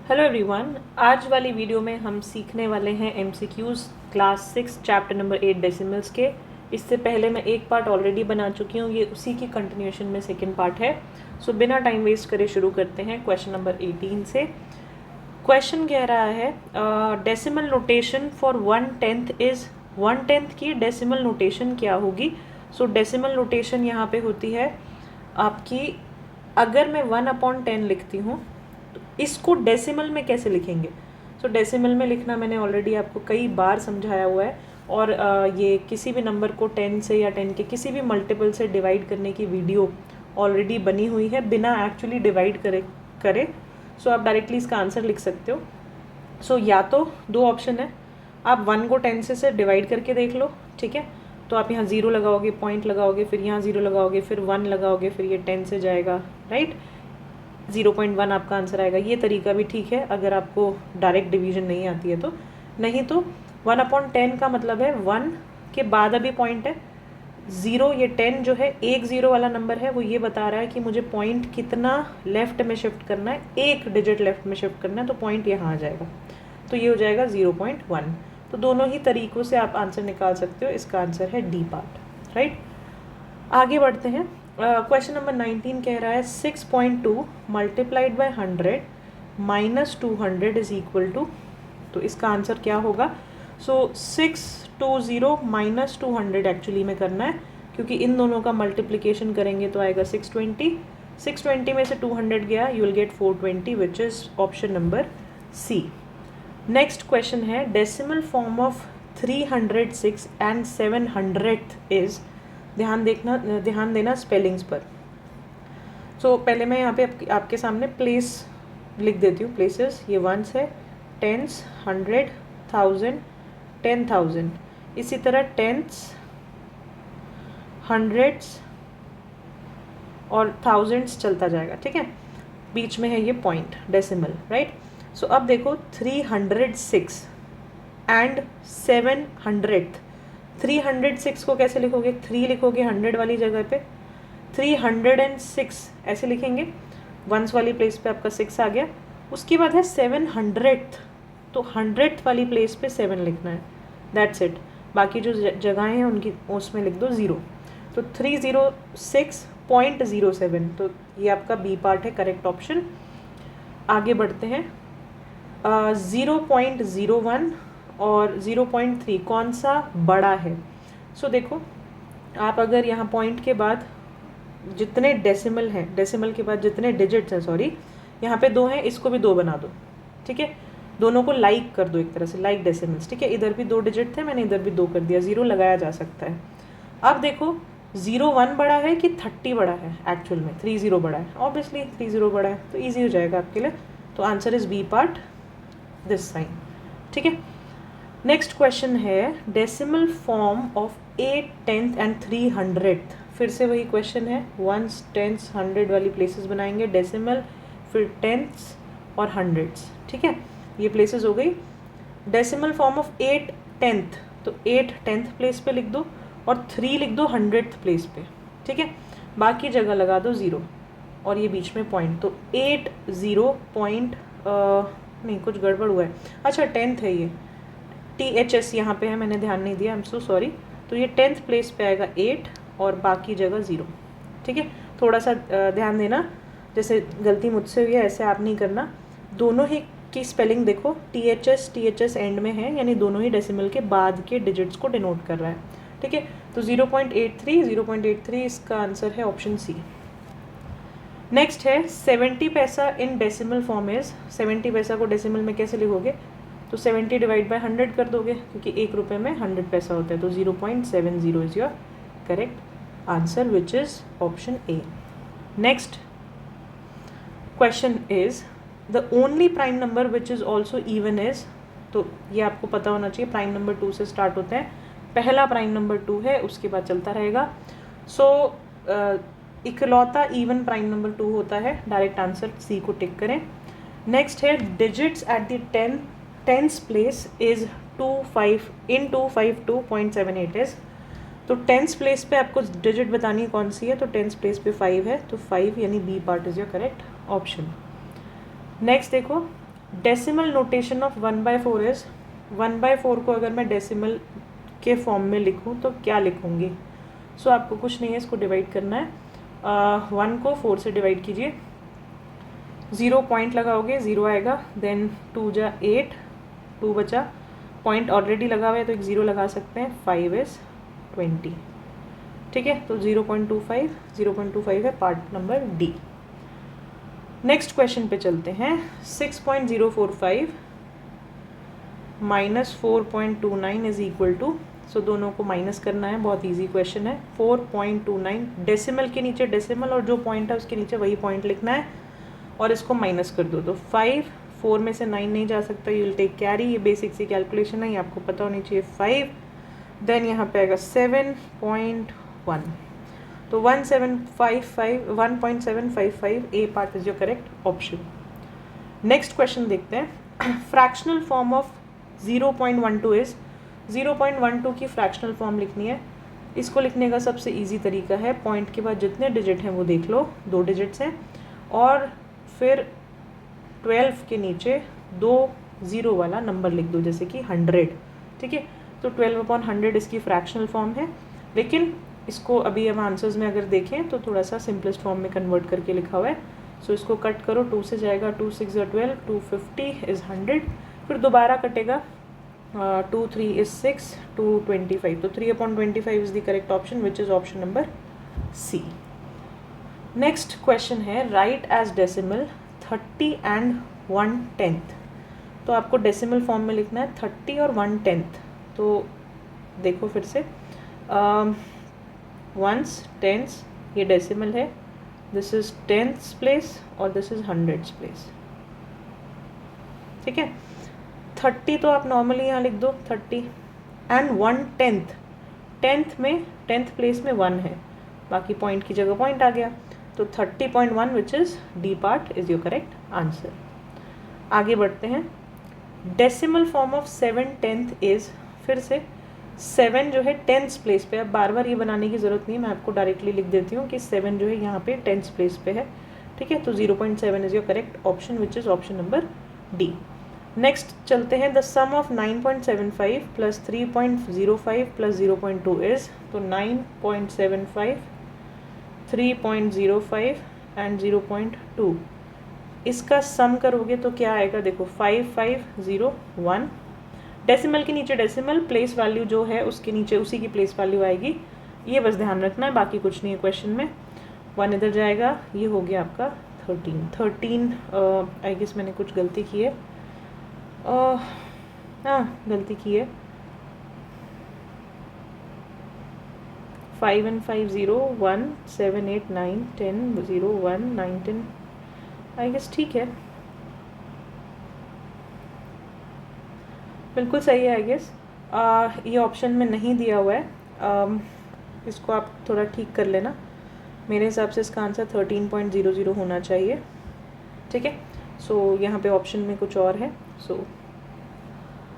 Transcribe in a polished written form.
Hello everyone, आज वाली video में हम सीखने वाले हैं MCQs class 6 chapter number 8 decimals के। इससे पहले मैं एक पार्ट ऑलरेडी बना चुकी हूँ, ये उसी की कंटिन्यूएशन में सेकंड पार्ट है। सो बिना टाइम वेस्ट करे शुरू करते हैं क्वेश्चन नंबर 18 से। क्वेश्चन कह रहा है डेसिमल नोटेशन फॉर 1/10 इज़ 1/10 की डेसिमल नोटेशन क्या होगी। सो डेसिमल नोटेशन यहाँ पे होती है आपकी, अगर मैं 1/10 लिखती हूँ तो इसको डेसिमल में कैसे लिखेंगे। सो डेसिमल में लिखना मैंने ऑलरेडी आपको कई बार समझाया हुआ है, और ये किसी भी नंबर को 10 से या 10 के किसी भी मल्टीपल से डिवाइड करने की वीडियो ऑलरेडी बनी हुई है बिना एक्चुअली डिवाइड करे। सो आप डायरेक्टली इसका आंसर लिख सकते हो। सो या तो दो ऑप्शन है, आप 1 को 10 से डिवाइड करके देख लो, ठीक है। तो आप यहाँ 0 लगाओगे, पॉइंट लगाओगे, फिर यहाँ 0 लगाओगे, फिर 1 लगाओगे, फिर ये 10 से जाएगा, राइट। 0.1 आपका आंसर आएगा। ये तरीका भी ठीक है अगर आपको डायरेक्ट डिवीजन नहीं आती है तो। नहीं तो 1/10 का मतलब है 1 के बाद अभी पॉइंट है 0, ये 10 जो है एक 0 वाला नंबर है, वो ये बता रहा है कि मुझे पॉइंट कितना लेफ्ट में शिफ्ट करना है, एक डिजिट लेफ्ट में शिफ्ट करना है, तो पॉइंट यहाँ आ जाएगा, तो ये हो जाएगा 0.1। तो दोनों ही तरीक़ों से आप आंसर निकाल सकते हो। इसका आंसर है डी पार्ट, राइट। आगे बढ़ते हैं। क्वेश्चन नंबर 19 कह रहा है 6.2 multiplied by 100 minus 200 is equal to, तो इसका आंसर क्या होगा। सो 620 माइनस 200 एक्चुअली में करना है, क्योंकि इन दोनों का मल्टीप्लिकेशन करेंगे तो आएगा 620 में से 200 गया, you will get 420 which is option number C. Next question है decimal form of 306 and 700 is, ध्यान देना स्पेलिंग्स पर। सो पहले मैं यहाँ पे आपके सामने प्लेस लिख देती हूँ, प्लेसेस। ये वंस है, टेंस, 100, 1000, 10,000, इसी तरह टेंस, हंड्रेड्स और थाउजेंड्स चलता जाएगा, ठीक है। बीच में है ये पॉइंट डेसिमल, राइट। सो अब देखो 306 एंड 700, 306 को कैसे लिखोगे, 3 लिखोगे 100 वाली जगह पे, 306 ऐसे लिखेंगे, वंस वाली प्लेस पे आपका 6 आ गया। उसके बाद है 700, तो 100th वाली प्लेस पे 7 लिखना है, दैट्स इट। बाकी जो जगहें हैं उनकी उसमें लिख दो 0। तो 306.07, तो ये आपका बी पार्ट है, करेक्ट ऑप्शन। आगे बढ़ते हैं। 0.01 और 0.3 कौन सा बड़ा है। सो देखो, आप अगर यहाँ पॉइंट के बाद जितने डेसिमल हैं, डेसिमल के बाद जितने डिजिट्स हैं, सॉरी यहाँ पे 2 हैं, इसको भी 2 बना दो, ठीक है। दोनों को लाइक कर दो एक तरह से, लाइक डेसिमल्स, ठीक है। इधर भी 2 डिजिट थे, मैंने इधर भी 2 कर दिया, 0 लगाया जा सकता है। अब देखो 01 बड़ा है कि 30 बड़ा है, एक्चुअल में 30 बड़ा है, ऑब्वियसली 30 बड़ा है, तो ईजी हो जाएगा आपके लिए। तो answer is B part, this sign, ठीक है। नेक्स्ट क्वेश्चन है decimal form of 8, 10th and 300th। फिर से वही क्वेश्चन है, 1s, 10s, 100 वाली प्लेसेस बनाएंगे, डेसिमल, फिर 10ths और 100s, ठीक है। ये प्लेसेस हो गई। डेसिमल फॉर्म ऑफ 8, 10th, तो 8 10th प्लेस पे लिख दो और 3 लिख दो 100th प्लेस पे, ठीक है। बाकी जगह लगा दो 0 और ये बीच में पॉइंट, तो 80 पॉइंट, नहीं कुछ गड़बड़ हुआ है, अच्छा 10th है ये, THS यहाँ पे है, मैंने ध्यान नहीं दिया, आई एम सो सॉरी। तो ये 10th प्लेस पे आएगा 8 और बाकी जगह 0, ठीक है। थोड़ा सा ध्यान देना, जैसे गलती मुझसे हुई है ऐसे आप नहीं करना। दोनों ही की स्पेलिंग देखो, THS एंड में है, यानी दोनों ही डेसिमल के बाद के डिजिट्स को डिनोट कर रहा है, ठीक है। तो 0.83 इसका आंसर है ऑप्शन सी। नेक्स्ट है 70 पैसा इन डेसिमल फॉर्म इज, 70 पैसा को डेसिमल में कैसे लिखोगे, तो 70 डिवाइड बाय 100 कर दोगे, क्योंकि 1 रुपये में 100 पैसा होता है, तो 0.70 is your correct answer which is option A. Next question is the only prime number which is also even is, तो ये आपको पता होना चाहिए, प्राइम नंबर 2 से स्टार्ट होते हैं, पहला प्राइम नंबर 2 है, उसके बाद चलता रहेगा। सो इकलौता इवन प्राइम नंबर 2 होता है, डायरेक्ट आंसर सी को टिक करें। नेक्स्ट है digits at the 10th place is 25 in 252.78 is, तो 10th प्लेस पे आपको डिजिट बतानी कौन सी है, तो 10th प्लेस पे 5 है, तो 5 यानी B part is your correct option. Next देखो डेसिमल नोटेशन ऑफ 1/4 इज 1/4 को अगर मैं डेसिमल के फॉर्म में लिखूं तो क्या लिखूंगी? सो आपको कुछ नहीं है, इसको डिवाइड करना है। 1 को 4 से डिवाइड कीजिए, 0 पॉइंट लगाओगे 0 आएगा, देन 2 जा 8, 2 बचा, पॉइंट ऑलरेडी लगा हुआ है तो एक 0 लगा सकते हैं, 5 इज 20। ठीक है, तो 0.25 है part number D. Next question पे चलते हैं। 6.045 माइनस 4.29 इज इक्वल टू, सो दोनों को माइनस करना है, बहुत इजी क्वेश्चन है। 4.29 डेसिमल के नीचे डेसिमल और जो पॉइंट है उसके नीचे वही पॉइंट लिखना है और इसको माइनस कर दो। तो 5, 4 में से 9 नहीं जा सकता, यू विल टेक कैरी। ये बेसिक सी कैलकुलेशन है, ये आपको पता होनी चाहिए। 5 देन यहाँ पे आएगा 7.1, तो 1.755 A part is your correct option. Next question देखते हैं। फ्रैक्शनल फॉर्म ऑफ 0.12 इज 0.12 की फ्रैक्शनल फॉर्म लिखनी है। इसको लिखने का सबसे इजी तरीका है, पॉइंट के बाद जितने डिजिट हैं वो देख लो, 2 डिजिट्स हैं, और फिर 12 के नीचे 2 0 वाला नंबर लिख दो, जैसे कि 100। ठीक है, तो 12/100 इसकी फ्रैक्शनल फॉर्म है। लेकिन इसको अभी हम आंसर्स में अगर देखें तो थोड़ा सा सिंपलेस्ट फॉर्म में कन्वर्ट करके लिखा हुआ है। सो इसको कट करो, 2 से जाएगा, 2 6 12, 250 इज़ 100, फिर दोबारा कटेगा, 2 3 इज़ 6, 225, तो 3/25 is the correct option which is option number C. Next question है, राइट एज डेसिमल 30 एंड 1/10। तो आपको डेसिमल फॉर्म में लिखना है 30 और 1/10। तो देखो फिर से, वंस, टेंस, ये डेसिमल है, दिस इज टेंथ्स प्लेस और दिस इज हंड्रेड्स प्लेस। ठीक है, 30 तो आप नॉर्मली यहाँ लिख दो 30, एंड 1/10, टेंथ में टेंथ प्लेस में 1 है, बाकी पॉइंट की जगह पॉइंट आ गया, तो 30.1 which is D part is your correct answer. आगे बढ़ते हैं। डेसिमल फॉर्म ऑफ 7/10 इज़, फिर से 7 जो है टेंथ प्लेस पे, अब बार बार ये बनाने की ज़रूरत नहीं है, मैं आपको डायरेक्टली लिख देती हूँ कि 7 जो है यहाँ पे टेंथ प्लेस पे है। ठीक है, तो 0.7 is your correct option which is option number D. Next चलते हैं। The sum of 9.75 plus 3.05 plus 0.2 is, तो 9.75, 3.05 एंड 0.2, इसका सम करोगे तो क्या आएगा? देखो 5501, डेसिमल के नीचे डेसिमल, प्लेस वैल्यू जो है उसके नीचे उसी की प्लेस वैल्यू आएगी, ये बस ध्यान रखना है, बाकी कुछ नहीं है क्वेश्चन में। 1 इधर जाएगा, ये हो गया आपका 13। आई गेस मैंने कुछ गलती की है, गलती की है। 5 and 5 0 1 7 8 9 10 0 1 9 10, आई गेस ठीक है, बिल्कुल सही है आई गेस। ये ऑप्शन में नहीं दिया हुआ है, इसको आप थोड़ा ठीक कर लेना, मेरे हिसाब से इसका आंसर 13.00 होना चाहिए। ठीक है, सो यहाँ पे ऑप्शन में कुछ और है, सो